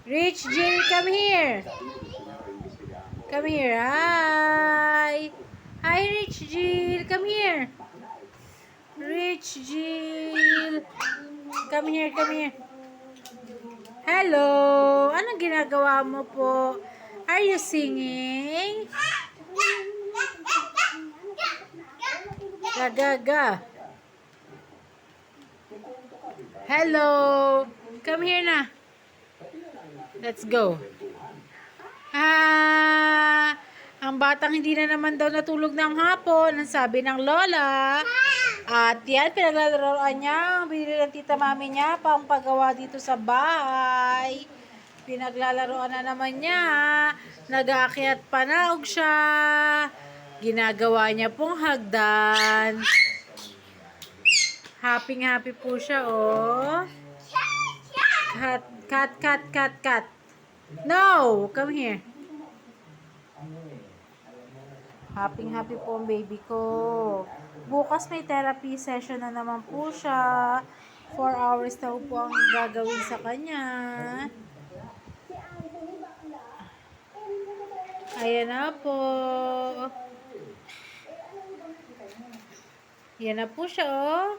Rich Jill, come here. Come here. Hi. Hi, Rich Jill. Come here. Rich Jill. Come here, come here. Hello. Anong ginagawa mo po? Are you singing? Gagaga. Hello. Come here na. Let's go. Ang batang hindi na naman daw natulog ng hapon, ang sabi ng lola. At yan, pinaglalaroan niya. Ang binili ng tita mami niya, pang pagawa dito sa bahay. Pinaglalaroan na naman niya. Nag-aakyat panaog siya. Ginagawa niya pong hagdan. Happy po siya, oh. Cut. No! Come here. Happy po ang baby ko. Bukas may therapy session na naman po siya. 4 hours daw po ang gagawin sa kanya. Ayan na po. Yan na po siya, oh.